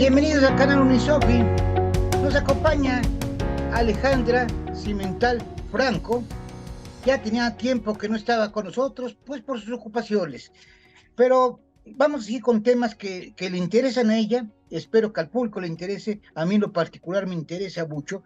Bienvenidos al canal Unisofi. Nos acompaña Alejandra Cimental Franco. Ya tenía tiempo que no estaba con nosotros, pues por sus ocupaciones. Pero vamos a seguir con temas que le interesan a ella. Espero que al público le interese. A mí en lo particular me interesa mucho,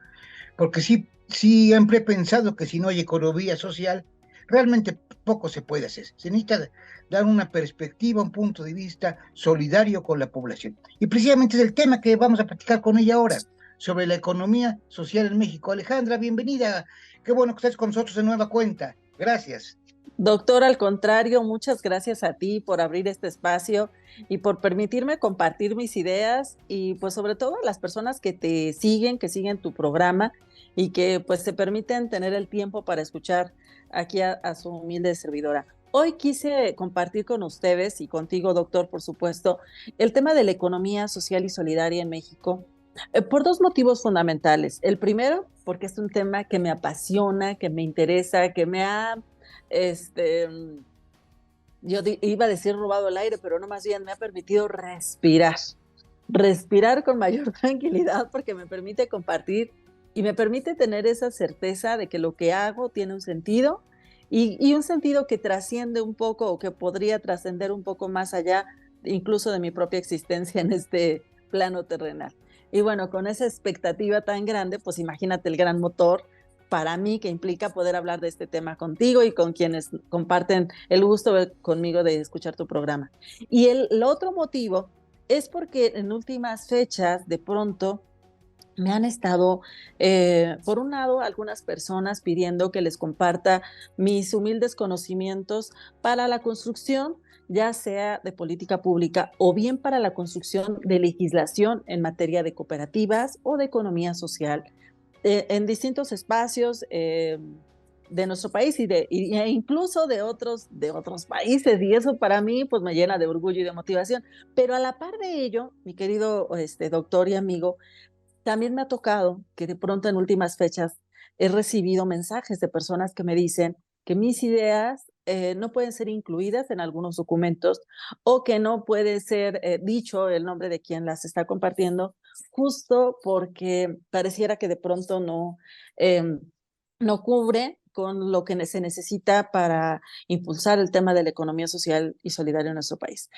porque sí, siempre he pensado que si no hay economía social, realmente poco se puede hacer. Se necesita dar una perspectiva, un punto de vista solidario con la población. Y precisamente es el tema que vamos a platicar con ella ahora, sobre la economía social en México. Alejandra, bienvenida. Qué bueno que estés con nosotros de nueva cuenta. Gracias. Doctor, al contrario, muchas gracias a ti por abrir este espacio y por permitirme compartir mis ideas y pues sobre todo a las personas que te siguen, que siguen tu programa y que pues se permiten tener el tiempo para escuchar aquí a su humilde servidora. Hoy quise compartir con ustedes y contigo, doctor, por supuesto, el tema de la economía social y solidaria en México, por dos motivos fundamentales. El primero, porque es un tema que me apasiona, que me interesa, que me ha este, iba a decir robado el aire, pero no, más bien me ha permitido respirar con mayor tranquilidad porque me permite compartir y me permite tener esa certeza de que lo que hago tiene un sentido y un sentido que trasciende un poco o que podría trascender un poco más allá incluso de mi propia existencia en este plano terrenal. Y bueno, con esa expectativa tan grande, pues imagínate el gran motor para mí que implica poder hablar de este tema contigo y con quienes comparten el gusto conmigo de escuchar tu programa. Y el otro motivo es porque en últimas fechas, de pronto, me han estado, por un lado, algunas personas pidiendo que les comparta mis humildes conocimientos para la construcción, ya sea de política pública o bien para la construcción de legislación en materia de cooperativas o de economía social en distintos espacios de nuestro país e incluso de otros países, y eso para mí pues me llena de orgullo y de motivación. Pero a la par de ello, mi querido doctor y amigo, también me ha tocado que de pronto en últimas fechas he recibido mensajes de personas que me dicen que mis ideas no pueden ser incluidas en algunos documentos o que no puede ser dicho el nombre de quien las está compartiendo, justo porque pareciera que de pronto eh, no cubre con lo que se necesita para impulsar el tema de la economía social y solidaria en nuestro país.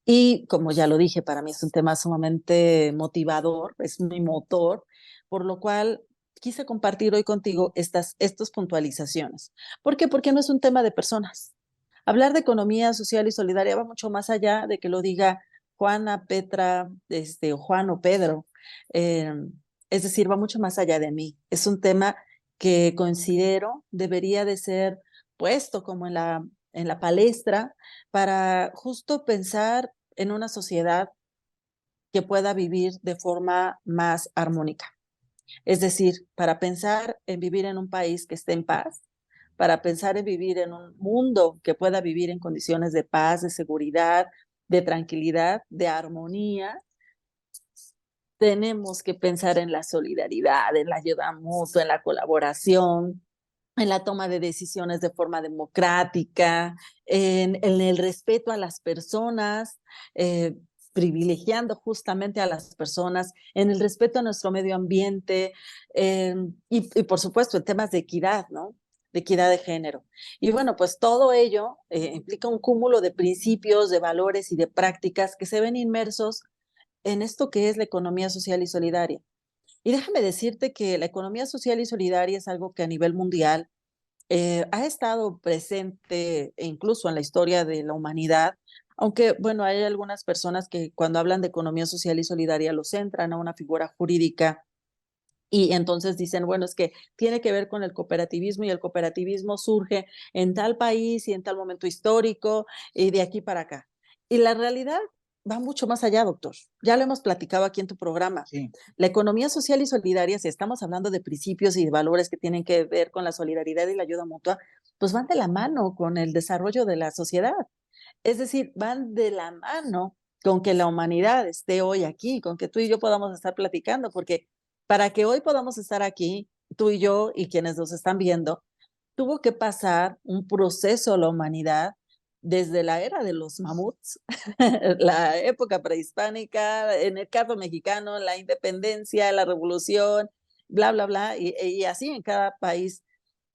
Y como ya lo dije, para mí es un tema sumamente motivador, es mi motor, por lo cual quise compartir hoy contigo estas puntualizaciones. ¿Por qué? Porque no es un tema de personas. Hablar de economía social y solidaria va mucho más allá de que lo diga Juana, Petra, o Juan o Pedro. Eh, es decir, va mucho más allá de mí. Es un tema que considero debería de ser puesto como en la palestra para justo pensar en una sociedad que pueda vivir de forma más armónica. Es decir, para pensar en vivir en un país que esté en paz, para pensar en vivir en un mundo que pueda vivir en condiciones de paz, de seguridad, de tranquilidad, de armonía, tenemos que pensar en la solidaridad, en la ayuda mutua, en la colaboración, en la toma de decisiones de forma democrática, en el respeto a las personas, privilegiando justamente a las personas, en el respeto a nuestro medio ambiente y por supuesto en temas de equidad, ¿no? De equidad de género. Y bueno, pues todo ello implica un cúmulo de principios, de valores y de prácticas que se ven inmersos en esto que es la economía social y solidaria. Y déjame decirte que la economía social y solidaria es algo que a nivel mundial ha estado presente e incluso en la historia de la humanidad, aunque, bueno, hay algunas personas que cuando hablan de economía social y solidaria lo centran a una figura jurídica y entonces dicen, bueno, es que tiene que ver con el cooperativismo y el cooperativismo surge en tal país y en tal momento histórico y de aquí para acá. Y la realidad va mucho más allá, doctor. Ya lo hemos platicado aquí en tu programa. Sí. La economía social y solidaria, si estamos hablando de principios y de valores que tienen que ver con la solidaridad y la ayuda mutua, pues van de la mano con el desarrollo de la sociedad. Es decir, van de la mano con que la humanidad esté hoy aquí, con que tú y yo podamos estar platicando, porque para que hoy podamos estar aquí, tú y yo y quienes nos están viendo, tuvo que pasar un proceso a la humanidad desde la era de los mamuts, la época prehispánica, en el caso mexicano, la independencia, la revolución, bla, bla, bla, y así en cada país.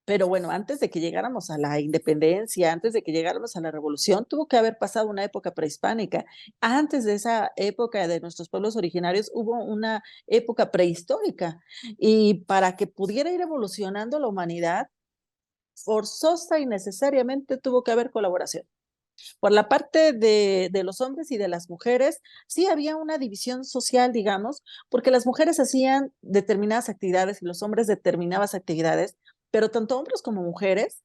Pero bueno, antes de que llegáramos a la independencia, antes de que llegáramos a la revolución, tuvo que haber pasado una época prehispánica. Antes de esa época de nuestros pueblos originarios hubo una época prehistórica. Y para que pudiera ir evolucionando la humanidad, forzosa y necesariamente tuvo que haber colaboración. Por la parte de los hombres y de las mujeres, sí había una división social, digamos, porque las mujeres hacían determinadas actividades y los hombres determinadas actividades, pero tanto hombres como mujeres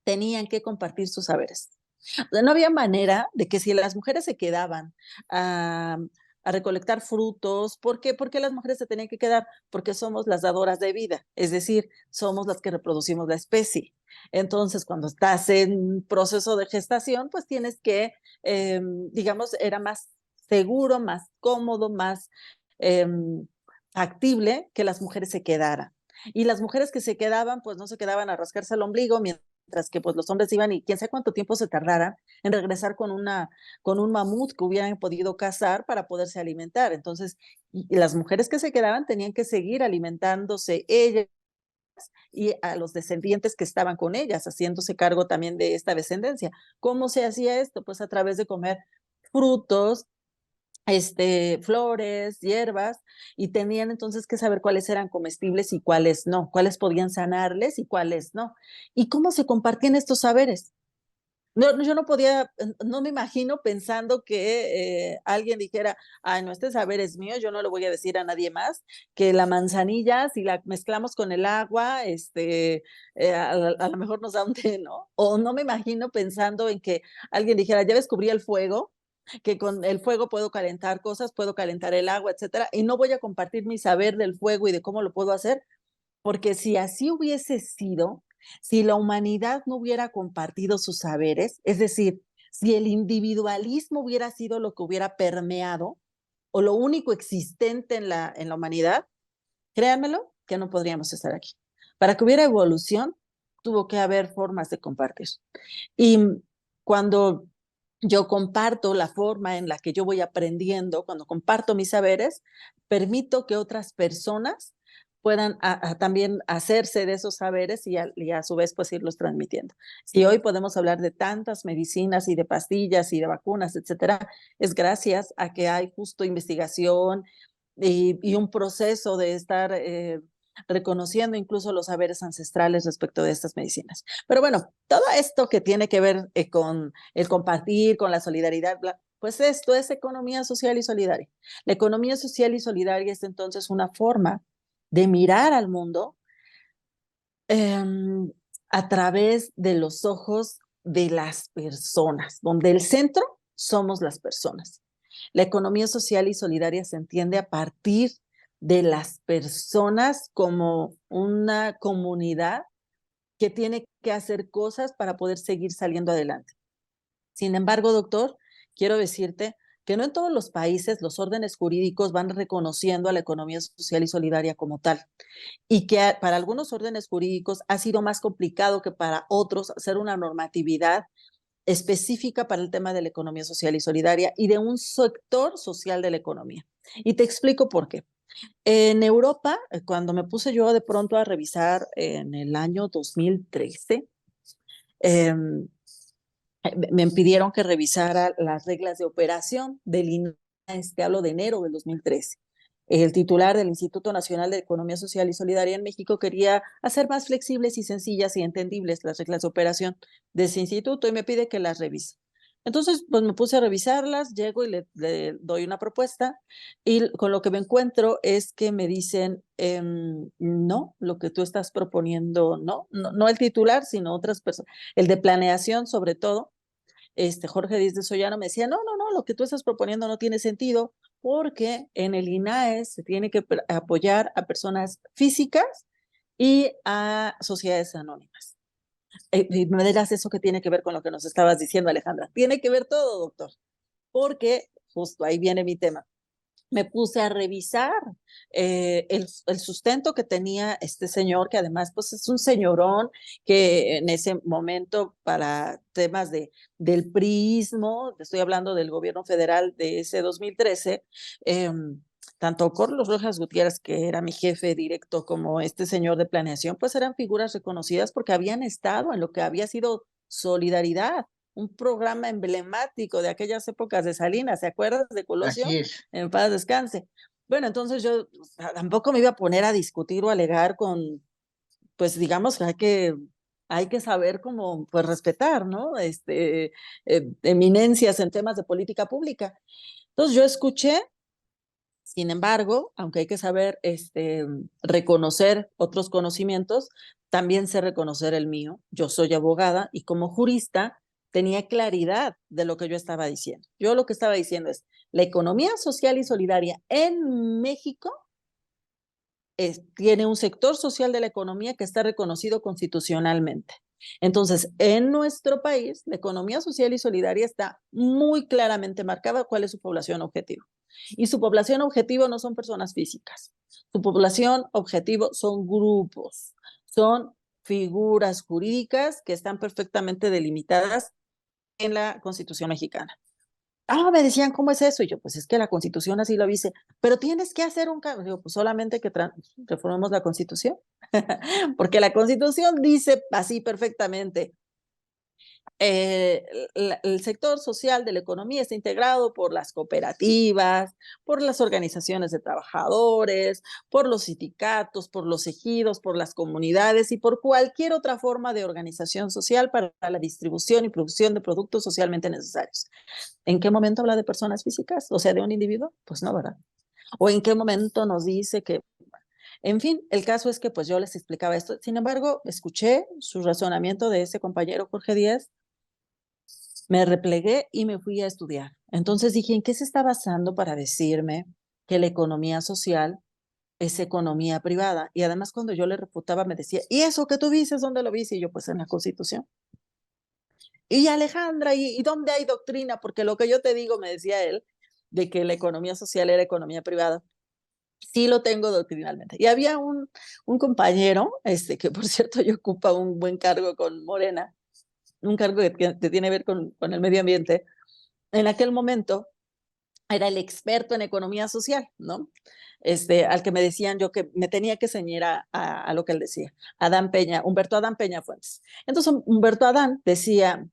tenían que compartir sus saberes. O sea, no había manera de que si las mujeres se quedaban a, a recolectar frutos, ¿por qué? Porque las mujeres se tenían que quedar, porque somos las dadoras de vida, es decir, somos las que reproducimos la especie. Entonces, cuando estás en proceso de gestación, pues tienes que, digamos, era más seguro, más cómodo, más eh, factible que las mujeres se quedaran. Y las mujeres que se quedaban, pues no se quedaban a rascarse el ombligo, mientras que pues los hombres iban y quién sabe cuánto tiempo se tardaran en regresar con un mamut que hubieran podido cazar para poderse alimentar. Entonces, y las mujeres que se quedaban tenían que seguir alimentándose ellas y a los descendientes que estaban con ellas, haciéndose cargo también de esta descendencia. ¿Cómo se hacía esto? Pues a través de comer frutos, flores, hierbas, y tenían entonces que saber cuáles eran comestibles y cuáles no, cuáles podían sanarles y cuáles no. ¿Y cómo se compartían estos saberes? No, yo no podía, no me imagino pensando que alguien dijera, ay, no, este saber es mío, yo no lo voy a decir a nadie más, que la manzanilla, si la mezclamos con el agua, a lo mejor nos da un té, ¿no? O no me imagino pensando en que alguien dijera, ya descubrí el fuego, que con el fuego puedo calentar cosas, puedo calentar el agua, etcétera, y no voy a compartir mi saber del fuego y de cómo lo puedo hacer, porque si así hubiese sido, si la humanidad no hubiera compartido sus saberes, es decir, si el individualismo hubiera sido lo que hubiera permeado o lo único existente en la humanidad, créanmelo que no podríamos estar aquí. Para que hubiera evolución, tuvo que haber formas de compartir. Y cuando yo comparto la forma en la que yo voy aprendiendo, cuando comparto mis saberes, permito que otras personas puedan también hacerse de esos saberes y a su vez pues irlos transmitiendo. Si hoy podemos hablar de tantas medicinas y de pastillas y de vacunas, etcétera, es gracias a que hay justo investigación y un proceso de estar reconociendo incluso los saberes ancestrales respecto de estas medicinas. Pero bueno, todo esto que tiene que ver con el compartir, con la solidaridad, pues esto es economía social y solidaria. La economía social y solidaria es entonces una forma de mirar al mundo eh, a través de los ojos de las personas, donde el centro somos las personas. La economía social y solidaria se entiende a partir de las personas como una comunidad que tiene que hacer cosas para poder seguir saliendo adelante. Sin embargo, doctor, quiero decirte que no en todos los países los órdenes jurídicos van reconociendo a la economía social y solidaria como tal, y que para algunos órdenes jurídicos ha sido más complicado que para otros hacer una normatividad específica para el tema de la economía social y solidaria y de un sector social de la economía. Y te explico por qué. En Europa, cuando me puse yo de pronto a revisar en el año 2013, eh, me pidieron que revisara las reglas de operación del INAES, te hablo de enero del 2013. El titular del Instituto Nacional de Economía Social y Solidaria en México quería hacer más flexibles y sencillas y entendibles las reglas de operación de ese instituto y me pide que las revise. Entonces, pues me puse a revisarlas, llego y le doy una propuesta y con lo que me encuentro es que me dicen, no, lo que tú estás proponiendo, no, no, no el titular, sino otras personas, el de planeación sobre todo, Jorge Díaz de Sollano me decía, no, no, no, lo que tú estás proponiendo no tiene sentido porque en el INAES se tiene que apoyar a personas físicas y a sociedades anónimas. Y me dirás eso que tiene que ver con lo que nos estabas diciendo, Alejandra. Tiene que ver todo, doctor, porque justo ahí viene mi tema. me puse a revisar el sustento que tenía este señor, que además pues es un señorón que en ese momento para temas del priismo, estoy hablando del gobierno federal de ese 2013, eh, tanto Carlos Rojas Gutiérrez, que era mi jefe directo, como este señor de planeación, pues eran figuras reconocidas porque habían estado en lo que había sido Solidaridad, un programa emblemático de aquellas épocas de Salinas, ¿se acuerdas de Colosio? Así es. En paz descanse. Bueno, entonces yo tampoco me iba a poner a discutir o alegar con, pues digamos que hay que saber cómo, pues respetar, ¿no? Eminencias en temas de política pública. Entonces yo escuché, sin embargo, aunque hay que saber reconocer otros conocimientos, también sé reconocer el mío. Yo soy abogada y como jurista tenía claridad de lo que yo estaba diciendo. Yo lo que estaba diciendo es, la economía social y solidaria en México tiene un sector social de la economía que está reconocido constitucionalmente. Entonces, en nuestro país, la economía social y solidaria está muy claramente marcada cuál es su población objetivo. Y su población objetivo no son personas físicas. Su población objetivo son grupos, son figuras jurídicas que están perfectamente delimitadas en la Constitución mexicana. Ah, me decían, ¿cómo es eso? Y yo, pues es que la Constitución así lo dice, pero tienes que hacer un cambio. Digo, pues solamente que reformemos la Constitución, porque la Constitución dice así perfectamente, el sector social de la economía está integrado por las cooperativas, por las organizaciones de trabajadores, por los sindicatos, por los ejidos, por las comunidades y por cualquier otra forma de organización social para la distribución y producción de productos socialmente necesarios. ¿En qué momento habla de personas físicas? O sea, de un individuo, pues no, ¿verdad? ¿O en qué momento nos dice que, en fin, el caso es que pues yo les explicaba esto. Sin embargo, escuché su razonamiento de ese compañero Jorge Díaz, me replegué y me fui a estudiar. Entonces dije, ¿en qué se está basando para decirme que la economía social es economía privada? Y además cuando yo le refutaba me decía, ¿y eso que tú dices, dónde lo viste? Y yo, pues en la Constitución. Y Alejandra, ¿y dónde hay doctrina? Porque lo que yo te digo, me decía él, de que la economía social era economía privada, sí lo tengo doctrinalmente. Y había un compañero, que por cierto yo ocupa un buen cargo con Morena, un cargo que tiene que ver con el medio ambiente. En aquel momento era el experto en economía social, ¿no? Al que me decían yo que me tenía que ceñir a lo que él decía. Adán Peña, Humberto Adán Peña Fuentes. Entonces Humberto Adán decía,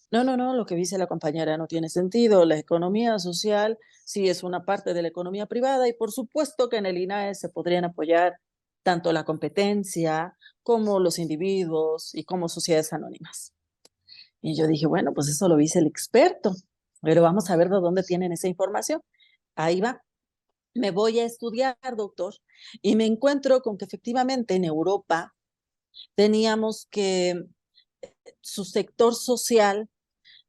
no, no, no, lo que dice la compañera no tiene sentido. La economía social sí es una parte de la economía privada y por supuesto que en el INAE se podrían apoyar tanto la competencia como los individuos y como sociedades anónimas. Y yo dije, bueno, pues eso lo dice el experto, pero vamos a ver de dónde tienen esa información. Ahí va. Me voy a estudiar, doctor, y me encuentro con que efectivamente en Europa teníamos que su sector social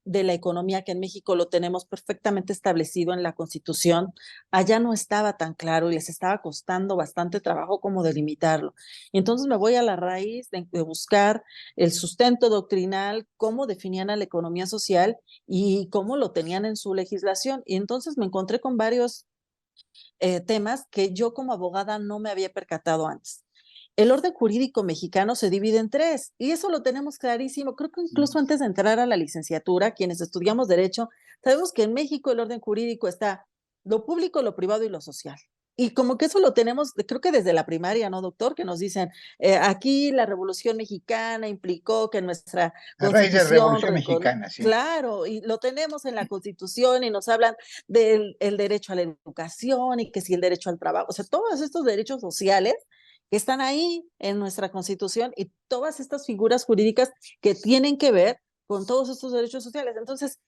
de la economía, que en México lo tenemos perfectamente establecido en la Constitución, allá no estaba tan claro y les estaba costando bastante trabajo como delimitarlo. Y entonces me voy a la raíz de buscar el sustento doctrinal, cómo definían a la economía social y cómo lo tenían en su legislación. Y entonces me encontré con varios temas que yo como abogada no me había percatado antes. El orden jurídico mexicano se divide en tres y eso lo tenemos clarísimo. Creo que incluso antes de entrar a la licenciatura, quienes estudiamos derecho, sabemos que en México el orden jurídico está lo público, lo privado y lo social. Y como que eso lo tenemos, creo que desde la primaria, ¿no, doctor? Que nos dicen, aquí la Revolución Mexicana implicó que nuestra A raíz de la constitución, Revolución Mexicana, sí. claro, y lo tenemos en la constitución y nos hablan del el derecho a la educación y que si el derecho al trabajo, o sea, todos estos derechos sociales que están ahí en nuestra Constitución y todas estas figuras jurídicas que tienen que ver con todos estos derechos sociales. Entonces,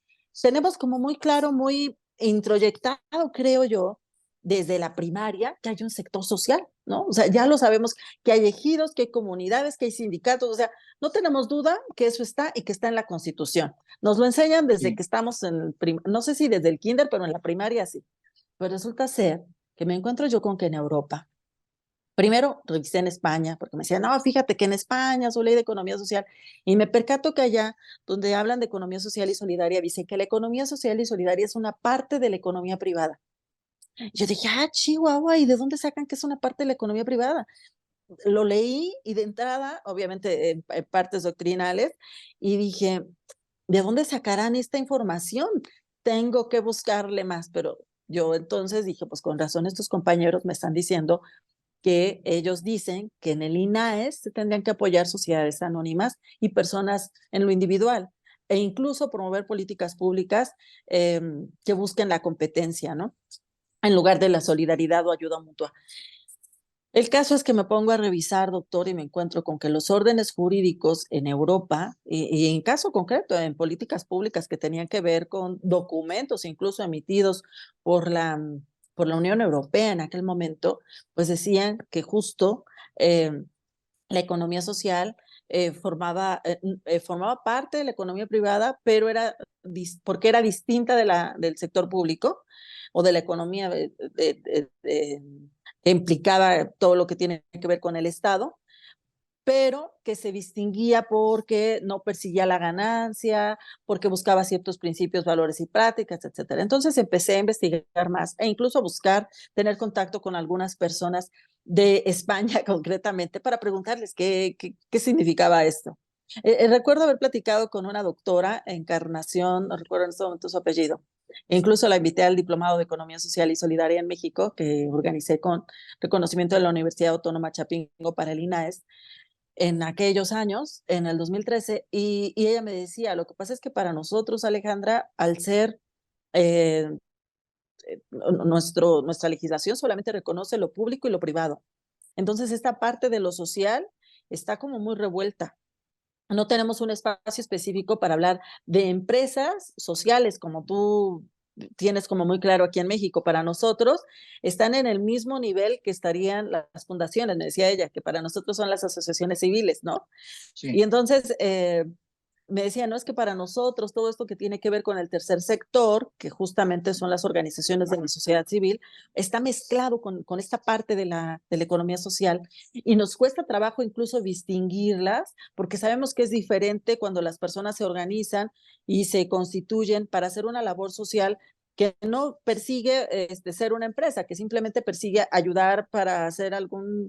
tenemos como muy claro, muy introyectado, creo yo, desde la primaria, que hay un sector social, ¿no? O sea, ya lo sabemos, que hay ejidos, que hay comunidades, que hay sindicatos, o sea, no tenemos duda que eso está y que está en la Constitución. Nos lo enseñan desde Sí. que estamos no sé si desde el kinder, pero en la primaria sí. Pero resulta ser que me encuentro yo con que en Europa, primero revisé en España, porque me decían, no, fíjate que en España su ley de economía social, y me percato que allá, donde hablan de economía social y solidaria, dicen que la economía social y solidaria es una parte de la economía privada. Yo dije, ah, Chihuahua, ¿y de dónde sacan que es una parte de la economía privada? Lo leí y de entrada, obviamente en partes doctrinales, y dije, ¿de dónde sacarán esta información? Tengo que buscarle más, pero yo entonces dije, pues con razón estos compañeros me están diciendo que ellos dicen que en el INAES se tendrían que apoyar sociedades anónimas y personas en lo individual, e incluso promover políticas públicas que busquen la competencia, ¿no? En lugar de la solidaridad o ayuda mutua. El caso es que me pongo a revisar, doctor, y me encuentro con que los órdenes jurídicos en Europa, y en caso concreto, en políticas públicas que tenían que ver con documentos incluso emitidos por por la Unión Europea en aquel momento, pues decían que justo la economía social formaba parte de la economía privada, pero porque era distinta del sector público o de la economía que implicaba todo lo que tiene que ver con el Estado, pero que se distinguía porque no perseguía la ganancia, porque buscaba ciertos principios, valores y prácticas, etcétera. Entonces empecé a investigar más e incluso a buscar tener contacto con algunas personas de España concretamente para preguntarles qué significaba esto. Recuerdo haber platicado con una doctora, Encarnación, no recuerdo en este momento su apellido, e incluso la invité al Diplomado de Economía Social y Solidaria en México, que organicé con reconocimiento de la Universidad Autónoma Chapingo para el INAES, en aquellos años, en el 2013, y ella me decía, lo que pasa es que para nosotros, Alejandra, al ser eh, nuestra legislación solamente reconoce lo público y lo privado. Entonces, esta parte de lo social está como muy revuelta. No tenemos un espacio específico para hablar de empresas sociales, como tú tienes como muy claro aquí en México. Para nosotros están en el mismo nivel que estarían las fundaciones, me decía ella, que para nosotros son las asociaciones civiles, ¿no? Y Sí. entonces me decía, no es que para nosotros todo esto que tiene que ver con el tercer sector, que justamente son las organizaciones de la sociedad civil, está mezclado con esta parte de la economía social y nos cuesta trabajo incluso distinguirlas porque sabemos que es diferente cuando las personas se organizan y se constituyen para hacer una labor social que no persigue ser una empresa, que simplemente persigue ayudar para hacer algún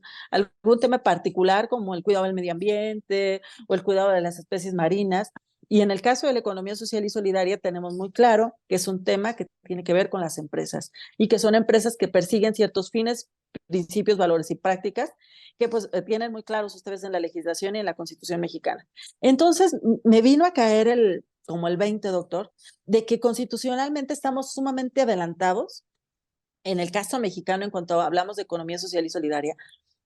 tema particular como el cuidado del medio ambiente o el cuidado de las especies marinas. Y en el caso de la economía social y solidaria tenemos muy claro que es un tema que tiene que ver con las empresas y que son empresas que persiguen ciertos fines, principios, valores y prácticas que pues tienen muy claros ustedes en la legislación y en la Constitución mexicana. Entonces me vino a caer como el 20, doctor, de que constitucionalmente estamos sumamente adelantados en el caso mexicano en cuanto hablamos de economía social y solidaria,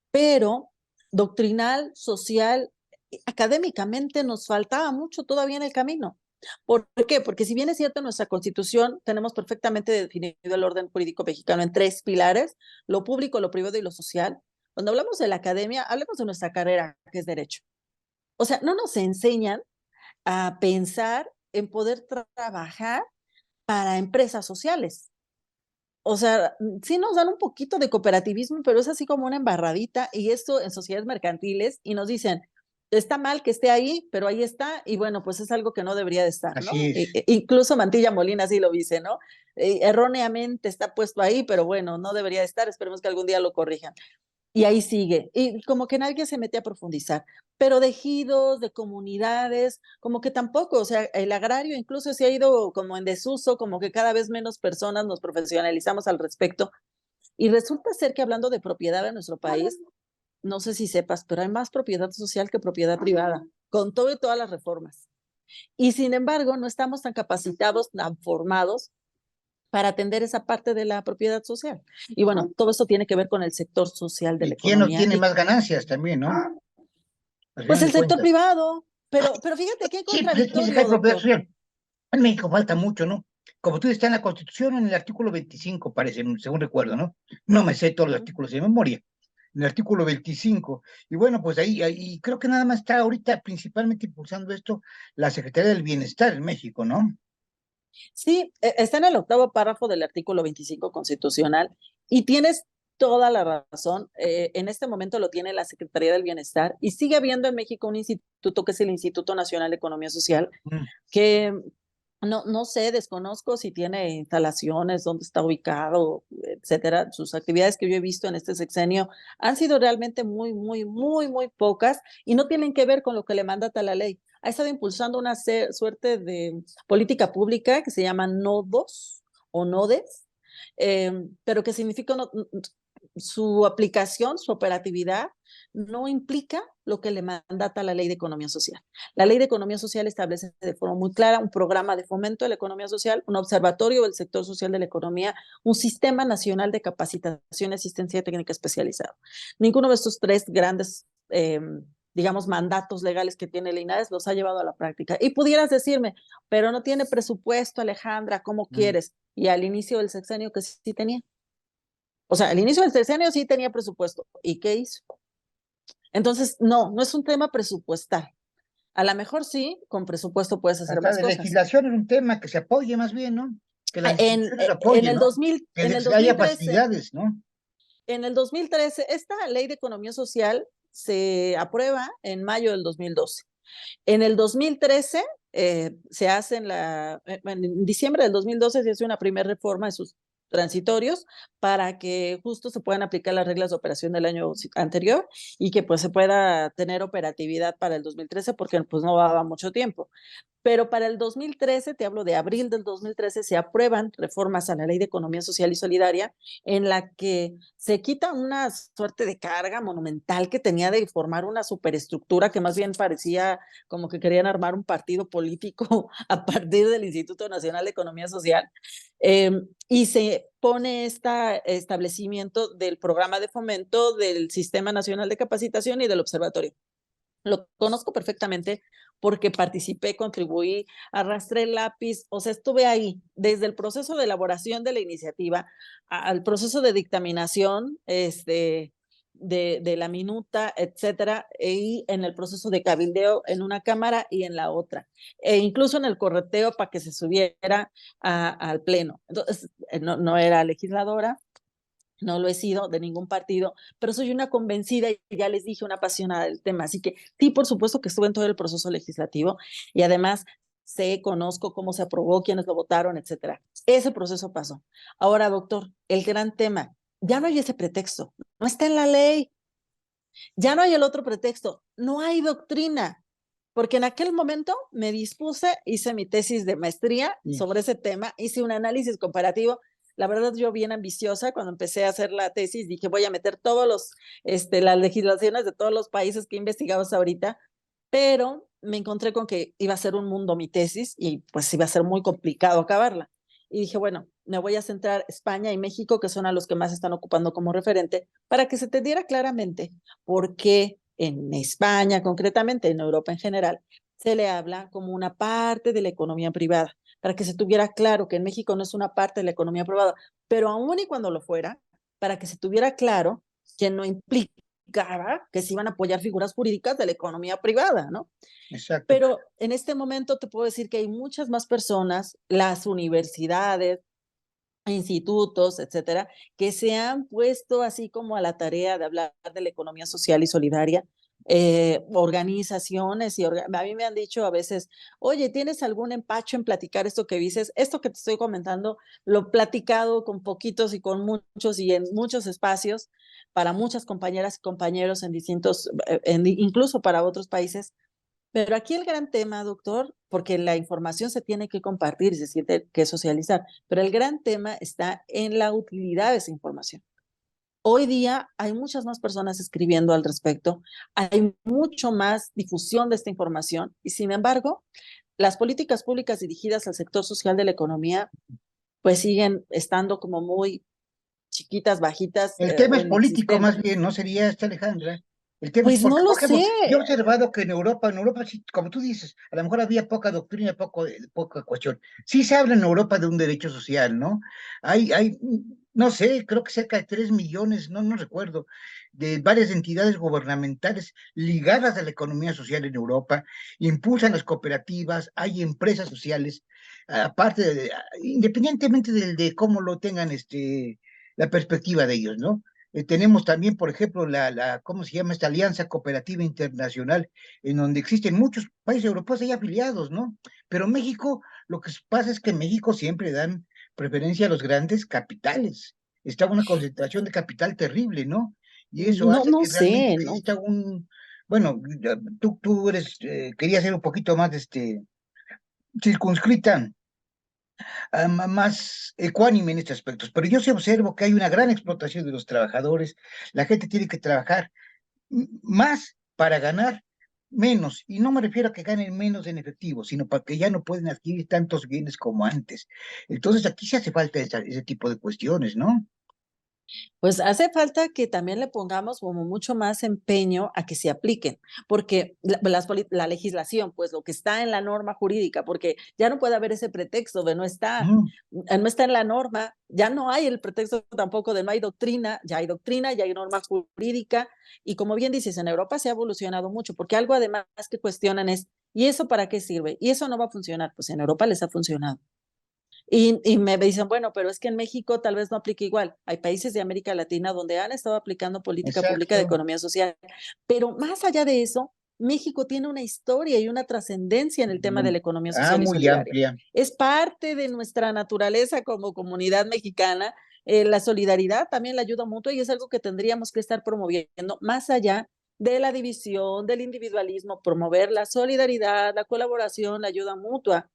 pero doctrinal, social, académicamente nos faltaba mucho todavía en el camino. ¿Por qué? Porque si bien es cierto, en nuestra Constitución tenemos perfectamente definido el orden jurídico mexicano en tres pilares, lo público, lo privado y lo social. Cuando hablamos de la academia, hablemos de nuestra carrera, que es Derecho. O sea, no nos enseñan a pensar en poder trabajar para empresas sociales. O sea, sí nos dan un poquito de cooperativismo, pero es así como una embarradita y esto en sociedades mercantiles y nos dicen, está mal que esté ahí, pero ahí está y bueno, pues es algo que no debería de estar, ¿no? Así es. Incluso Mantilla Molina así lo dice, ¿no? Erróneamente está puesto ahí, pero bueno, no debería de estar, esperemos que algún día lo corrijan. Y ahí sigue. Y como que nadie se mete a profundizar. Pero de ejidos, de comunidades, como que tampoco. O sea, el agrario incluso se ha ido como en desuso, como que cada vez menos personas nos profesionalizamos al respecto. Y resulta ser que hablando de propiedad en nuestro país, no sé si sepas, pero hay más propiedad social que propiedad privada, con todo y todas las reformas. Y sin embargo, no estamos tan capacitados, tan formados para atender esa parte de la propiedad social. Y bueno, todo eso tiene que ver con el sector social de la ¿Y quién economía. obtiene Y más ganancias también, no? Al pues final el de sector cuentas. privado, pero fíjate qué Sí, pues es que hay contradictorio, propiedad doctor. social. En México falta mucho, ¿no? Como tú está en la Constitución, en el artículo 25, parece, según recuerdo, ¿no? No me sé todos los artículos de memoria. En el artículo 25. Y bueno, pues ahí creo que nada más está ahorita principalmente impulsando esto la Secretaría del Bienestar en México, ¿no? Sí, está en el octavo párrafo del artículo 25 constitucional y tienes toda la razón. En este momento lo tiene la Secretaría del Bienestar y sigue habiendo en México un instituto que es el Instituto Nacional de Economía Social, Mm, que No sé, desconozco si tiene instalaciones, dónde está ubicado, etcétera. Sus actividades que yo he visto en este sexenio han sido realmente muy pocas y no tienen que ver con lo que le mandata la ley. Ha estado impulsando una suerte de política pública que se llama nodos o nodes, pero que significa su aplicación, su operatividad, no implica lo que le mandata la Ley de Economía Social. La Ley de Economía Social establece de forma muy clara un programa de fomento de la economía social, un observatorio del sector social de la economía, un sistema nacional de capacitación y asistencia técnica especializado. Ninguno de estos tres grandes, digamos, mandatos legales que tiene el INADES los ha llevado a la práctica. Y pudieras decirme, pero no tiene presupuesto, Alejandra, ¿cómo quieres? Y al inicio del sexenio que sí tenía. O sea, al inicio del sexenio sí tenía presupuesto. ¿Y qué hizo? Entonces, no es un tema presupuestal. A lo mejor sí, con presupuesto puedes hacer Hasta más de cosas. legislación es un tema que se apoye más bien, ¿no? Que las En, instituciones en, apoyen, el ¿no? 2000, en el Que haya 2013, facilidades, ¿no? en el 2013, esta ley de economía social se aprueba en mayo del 2012. En el 2013 se hace en diciembre del 2012 se hace una primera reforma de sus transitorios para que justo se puedan aplicar las reglas de operación del año anterior y que pues se pueda tener operatividad para el 2013 porque pues no daba mucho tiempo. Pero para el 2013, te hablo de abril del 2013, se aprueban reformas a la Ley de Economía Social y Solidaria en la que se quita una suerte de carga monumental que tenía de formar una superestructura que más bien parecía como que querían armar un partido político a partir del Instituto Nacional de Economía Social. Y se pone este establecimiento del programa de fomento del Sistema Nacional de Capacitación y del Observatorio. Lo conozco perfectamente porque participé, contribuí, arrastré el lápiz, o sea, estuve ahí desde el proceso de elaboración de la iniciativa al proceso de dictaminación, de la minuta, etcétera, y en el proceso de cabildeo en una cámara y en la otra, e incluso en el correteo para que se subiera al pleno. Entonces, no era legisladora, no lo he sido de ningún partido, pero soy una convencida y ya les dije, una apasionada del tema. Así que sí, por supuesto que estuve en todo el proceso legislativo y además sé, conozco cómo se aprobó, quiénes lo votaron, etcétera. Ese proceso pasó. Ahora, doctor, el gran tema, ya no hay ese pretexto, no está en la ley, ya no hay el otro pretexto, no hay doctrina, porque en aquel momento me dispuse, hice mi tesis de maestría sobre ese tema, hice un análisis comparativo. La verdad, yo bien ambiciosa, cuando empecé a hacer la tesis, dije, voy a meter las legislaciones de todos los países que he investigado hasta ahorita, pero me encontré con que iba a ser un mundo mi tesis y pues iba a ser muy complicado acabarla. Y dije, bueno, me voy a centrar España y México, que son a los que más están ocupando como referente, para que se entendiera claramente por qué en España, concretamente en Europa en general, se le habla como una parte de la economía privada, para que se tuviera claro que en México no es una parte de la economía privada, pero aún y cuando lo fuera, para que se tuviera claro que no implicaba que se iban a apoyar figuras jurídicas de la economía privada, ¿no? Exacto. Pero en este momento te puedo decir que hay muchas más personas, las universidades, institutos, etcétera, que se han puesto así como a la tarea de hablar de la economía social y solidaria. Organizaciones a mí me han dicho a veces, oye, ¿tienes algún empacho en platicar esto que dices? Esto que te estoy comentando, lo he platicado con poquitos y con muchos y en muchos espacios para muchas compañeras y compañeros en distintos, incluso para otros países, pero aquí el gran tema, doctor, porque la información se tiene que compartir y se tiene que socializar, pero el gran tema está en la utilidad de esa información. Hoy día hay muchas más personas escribiendo al respecto, hay mucho más difusión de esta información y sin embargo, las políticas públicas dirigidas al sector social de la economía pues siguen estando como muy chiquitas, bajitas El tema es en el político sistema. más bien, ¿no sería esta, Alejandra? El tema es Pues no porque, lo por ejemplo, sé. yo he observado que en Europa sí, como tú dices, a lo mejor había poca doctrina, poca cuestión. Sí se habla en Europa de un derecho social, ¿no? No sé, creo que cerca de 3 millones, no recuerdo, de varias entidades gubernamentales ligadas a la economía social en Europa, impulsan las cooperativas, hay empresas sociales, independientemente de cómo lo tengan la perspectiva de ellos, ¿no? Tenemos también, por ejemplo, ¿cómo se llama esta Alianza Cooperativa Internacional, en donde existen muchos países europeos ahí afiliados, ¿no? Pero México, lo que pasa es que en México siempre dan preferencia a los grandes capitales. Está una concentración de capital terrible, ¿no? Y eso No, hace no que realmente sé, ¿no? exista bueno, tú querías ser un poquito más, circunscrita, más ecuánime en estos aspectos, pero yo sí observo que hay una gran explotación de los trabajadores, la gente tiene que trabajar más para ganar menos, y no me refiero a que ganen menos en efectivo, sino para que ya no pueden adquirir tantos bienes como antes. Entonces aquí se hace falta ese tipo de cuestiones, ¿no? Pues hace falta que también le pongamos como mucho más empeño a que se apliquen, porque la legislación, pues lo que está en la norma jurídica, porque ya no puede haber ese pretexto de Mm, no está en la norma, ya no hay el pretexto tampoco de no hay doctrina, ya hay norma jurídica, y como bien dices, en Europa se ha evolucionado mucho, porque algo además que cuestionan es, ¿y eso para qué sirve? ¿Y eso no va a funcionar? Pues en Europa les ha funcionado. Y me dicen, bueno, pero es que en México tal vez no aplique igual. Hay países de América Latina donde han estado aplicando política pública de exacto. economía social. Pero más allá de eso, México tiene una historia y una trascendencia en el tema de la economía social y Muy solidaria. amplia. Es parte de nuestra naturaleza como comunidad mexicana. La solidaridad, también la ayuda mutua, y es algo que tendríamos que estar promoviendo más allá de la división, del individualismo, promover la solidaridad, la colaboración, la ayuda mutua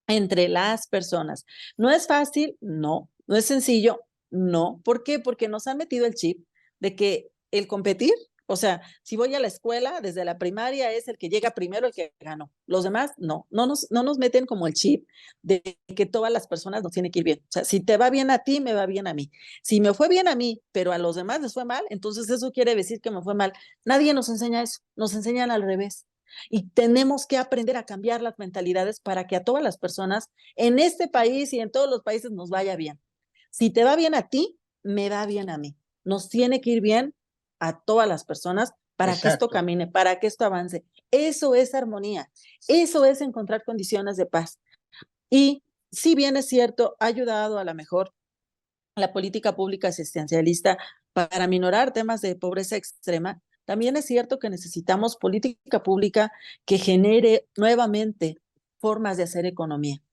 entre las personas. ¿No es fácil? No. ¿No es sencillo? No. ¿Por qué? Porque nos han metido el chip de que el competir, o sea, si voy a la escuela, desde la primaria es el que llega primero el que ganó. Los demás, no. No nos meten como el chip de que todas las personas nos tienen que ir bien. O sea, si te va bien a ti, me va bien a mí. Si me fue bien a mí, pero a los demás les fue mal, entonces eso quiere decir que me fue mal. Nadie nos enseña eso. Nos enseñan al revés. Y tenemos que aprender a cambiar las mentalidades para que a todas las personas en este país y en todos los países nos vaya bien. Si te va bien a ti, me va bien a mí. Nos tiene que ir bien a todas las personas para que esto Exacto. camine, para que esto avance. Eso es armonía, eso es encontrar condiciones de paz. Y si bien es cierto, ha ayudado a la mejor la política pública asistencialista para minorar temas de pobreza extrema, también es cierto que necesitamos política pública que genere nuevamente formas de hacer economía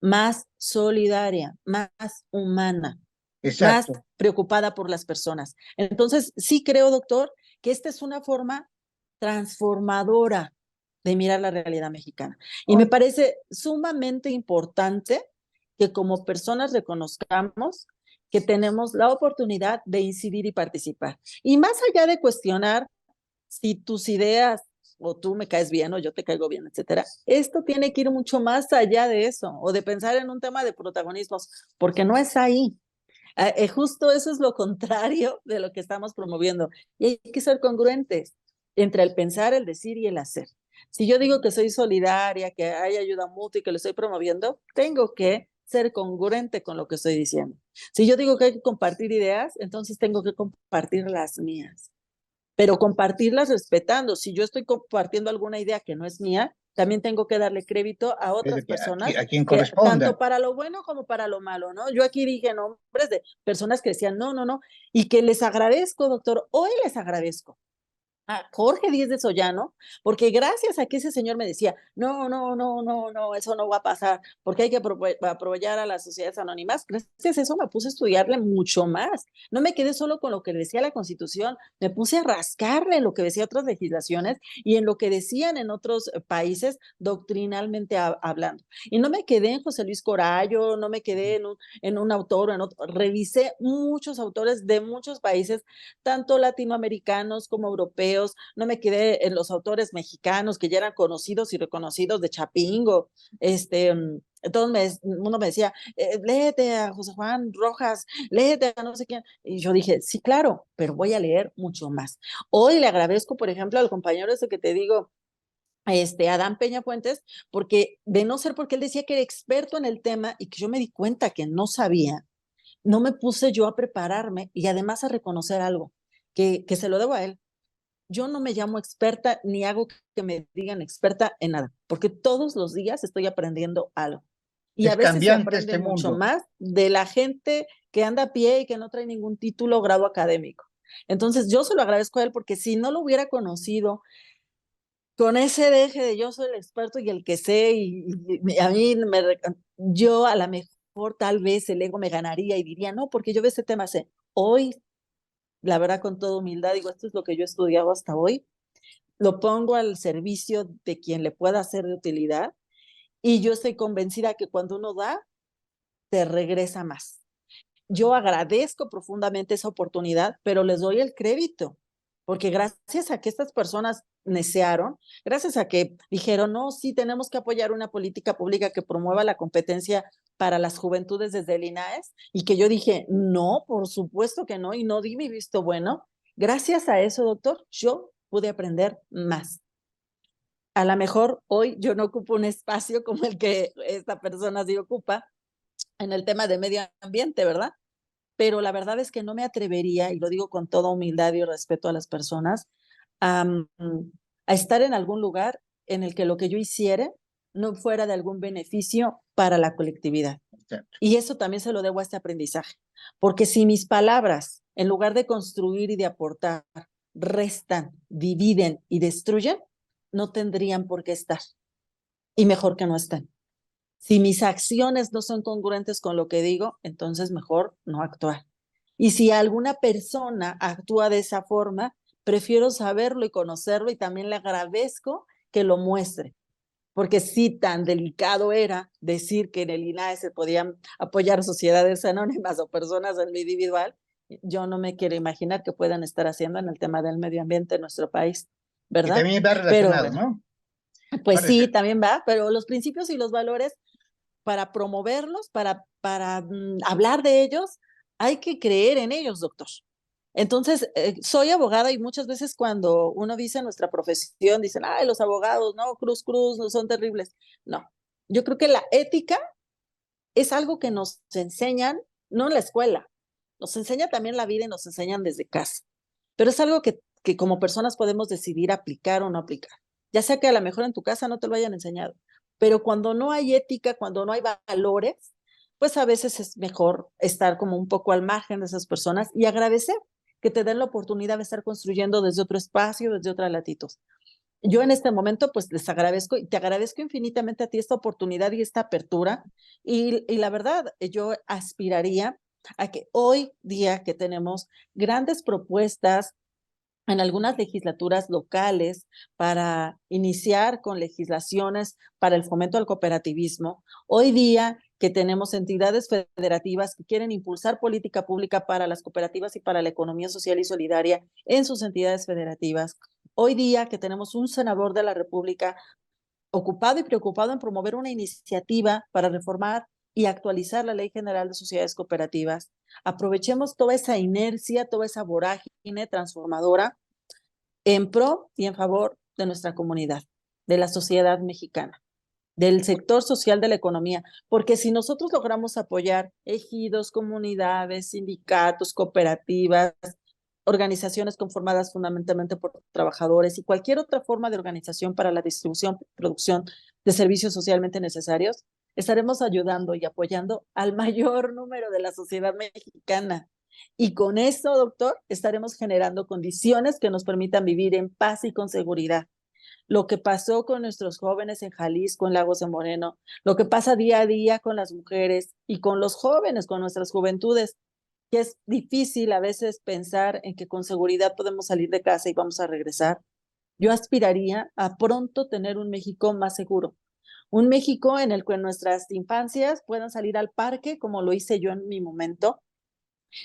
más solidaria, más humana, más Exacto. preocupada por las personas. Entonces, sí creo, doctor, que esta es una forma transformadora de mirar la realidad mexicana. Y me Hoy, parece sumamente importante que como personas reconozcamos que tenemos la oportunidad de incidir y participar. Y más allá de cuestionar si tus ideas o tú me caes bien o yo te caigo bien, etcétera, esto tiene que ir mucho más allá de eso o de pensar en un tema de protagonismos, porque no es ahí. Justo eso es lo contrario de lo que estamos promoviendo. Y hay que ser congruentes entre el pensar, el decir y el hacer. Si yo digo que soy solidaria, que hay ayuda mutua y que lo estoy promoviendo, tengo que ser congruente con lo que estoy diciendo. Si yo digo que hay que compartir ideas, entonces tengo que compartir las mías, pero compartirlas respetando. Si yo estoy compartiendo alguna idea que no es mía, también tengo que darle crédito a otras personas a quien que tanto corresponda. para lo bueno como para lo malo, ¿no? Yo aquí dije nombres de personas que decían, no, no, no, y que les agradezco, doctor, hoy les agradezco a Jorge Díez de Sollano, porque gracias a que ese señor me decía, no, no, no, no, no, eso no va a pasar, porque hay que apoyar a las sociedades anónimas, gracias a eso me puse a estudiarle mucho más. No me quedé solo con lo que decía la Constitución, me puse a rascarle en lo que decía otras legislaciones y en lo que decían en otros países doctrinalmente hablando. Y no me quedé en José Luis Corallo, no me quedé en un autor, revisé muchos autores de muchos países, tanto latinoamericanos como europeos, no me quedé en los autores mexicanos que ya eran conocidos y reconocidos de Chapingo, entonces uno me decía, léete a José Juan Rojas, léete a no sé quién, y yo dije, sí, claro, pero voy a leer mucho más. Hoy le agradezco, por ejemplo, al compañero ese que te digo, Adán Peña Fuentes, porque de no ser porque él decía que era experto en el tema y que yo me di cuenta que no sabía, no me puse yo a prepararme y además a reconocer algo, que se lo debo a él. Yo no me llamo experta ni hago que me digan experta en nada, porque todos los días estoy aprendiendo algo. Y a Es veces se cambiante aprende este mucho mundo. más de la gente que anda a pie y que no trae ningún título o grado académico. Entonces, yo se lo agradezco a él porque si no lo hubiera conocido con ese deje de yo soy el experto y el que sé, y a mí yo a lo mejor tal vez el ego me ganaría y diría, no, porque yo de ese tema sé. Hoy, la verdad, con toda humildad, digo, esto es lo que yo he estudiado hasta hoy, lo pongo al servicio de quien le pueda ser de utilidad y yo estoy convencida que cuando uno da, te regresa más. Yo agradezco profundamente esa oportunidad, pero les doy el crédito, porque gracias a que estas personas necearon, gracias a que dijeron, no, sí, tenemos que apoyar una política pública que promueva la competencia para las juventudes desde el INAES, y que yo dije, no, por supuesto que no, y no di mi visto bueno. Gracias a eso, doctor, yo pude aprender más. A lo mejor hoy yo no ocupo un espacio como el que esta persona sí ocupa en el tema de medio ambiente, ¿verdad? Pero la verdad es que no me atrevería, y lo digo con toda humildad y respeto a las personas, a, a estar en algún lugar en el que lo que yo hiciera no fuera de algún beneficio para la colectividad. Exacto. Y eso también se lo debo a este aprendizaje, porque si mis palabras, en lugar de construir y de aportar, restan, dividen y destruyen, no tendrían por qué estar. Y mejor que no estén. Si mis acciones no son congruentes con lo que digo, entonces mejor no actuar. Y si alguna persona actúa de esa forma, prefiero saberlo y conocerlo y también le agradezco que lo muestre. Porque si tan delicado era decir que en el INAE se podían apoyar sociedades anónimas o personas en lo individual, yo no me quiero imaginar que puedan estar haciendo en el tema del medio ambiente en nuestro país, Que ¿verdad? también va Pero relacionado, bueno, ¿no? Va pues sí, relacionado. también va, pero los principios y los valores para promoverlos, para hablar de ellos, hay que creer en ellos, doctor. Entonces, soy abogada y muchas veces cuando uno dice nuestra profesión, dicen, ay, los abogados, no, cruz, cruz, no son terribles. No, yo creo que la ética es algo que nos enseñan, no en la escuela, nos enseña también la vida y nos enseñan desde casa, pero es algo que como personas podemos decidir aplicar o no aplicar, ya sea que a lo mejor en tu casa no te lo hayan enseñado, pero cuando no hay ética, cuando no hay valores, pues a veces es mejor estar como un poco al margen de esas personas y agradecer que te den la oportunidad de estar construyendo desde otro espacio, desde otra latitud. Yo en este momento pues les agradezco y te agradezco infinitamente a ti esta oportunidad y esta apertura y la verdad yo aspiraría a que hoy día que tenemos grandes propuestas en algunas legislaturas locales para iniciar con legislaciones para el fomento al cooperativismo. Hoy día que tenemos entidades federativas que quieren impulsar política pública para las cooperativas y para la economía social y solidaria en sus entidades federativas. Hoy día que tenemos un senador de la República ocupado y preocupado en promover una iniciativa para reformar y actualizar la Ley General de Sociedades Cooperativas. Aprovechemos toda esa inercia, toda esa vorágine transformadora en pro y en favor de nuestra comunidad, de la sociedad mexicana, del sector social de la economía, porque si nosotros logramos apoyar ejidos, comunidades, sindicatos, cooperativas, organizaciones conformadas fundamentalmente por trabajadores y cualquier otra forma de organización para la distribución y producción de servicios socialmente necesarios, estaremos ayudando y apoyando al mayor número de la sociedad mexicana. Y con eso, doctor, estaremos generando condiciones que nos permitan vivir en paz y con seguridad. Lo que pasó con nuestros jóvenes en Jalisco, en Lagos de Moreno, lo que pasa día a día con las mujeres y con los jóvenes, con nuestras juventudes, que es difícil a veces pensar en que con seguridad podemos salir de casa y vamos a regresar. Yo aspiraría a pronto tener un México más seguro, un México en el que nuestras infancias puedan salir al parque como lo hice yo en mi momento,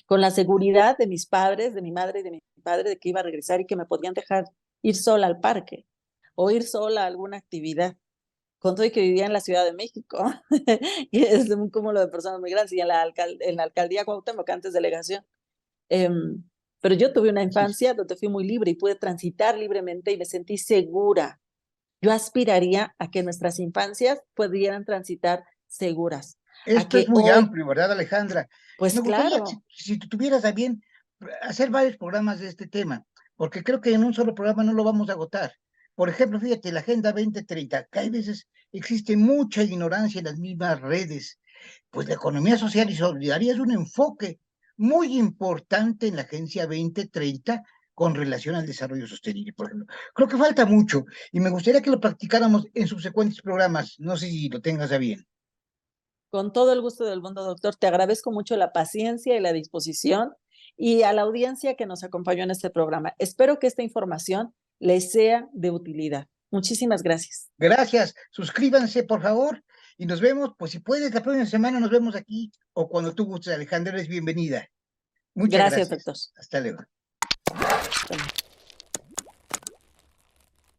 con la seguridad de mis padres, de mi madre y de mi padre, de que iba a regresar y que me podían dejar ir sola al parque o ir sola a alguna actividad. Con todo y que vivía en la Ciudad de México, que es un cúmulo de personas muy grandes, y en la alcaldía Cuauhtémoc, antes delegación. Eh, pero yo tuve una Sí. infancia donde fui muy libre y pude transitar libremente y me sentí segura. Yo aspiraría a que nuestras infancias pudieran transitar seguras, a Esto es que muy hoy, amplio, ¿verdad, Alejandra? pues Me gustaría, claro, si tú tuvieras a bien, hacer varios programas de este tema, porque creo que en un solo programa no lo vamos a agotar. Por ejemplo, fíjate, la Agenda 2030, que hay veces existe mucha ignorancia en las mismas redes, pues la economía social y solidaria es un enfoque muy importante en la Agencia 2030 con relación al desarrollo sostenible, por ejemplo. Creo que falta mucho y me gustaría que lo practicáramos en subsecuentes programas. No sé si lo tengas a bien. Con todo el gusto del mundo, doctor. Te agradezco mucho la paciencia y la disposición y a la audiencia que nos acompañó en este programa. Espero que esta información les sea de utilidad. Muchísimas gracias. Gracias. Suscríbanse, por favor, y nos vemos. Pues si puedes, la próxima semana nos vemos aquí o cuando tú gustes, Alejandra, eres bienvenida. Muchas Gracias, gracias. doctor. Hasta luego. Hasta luego.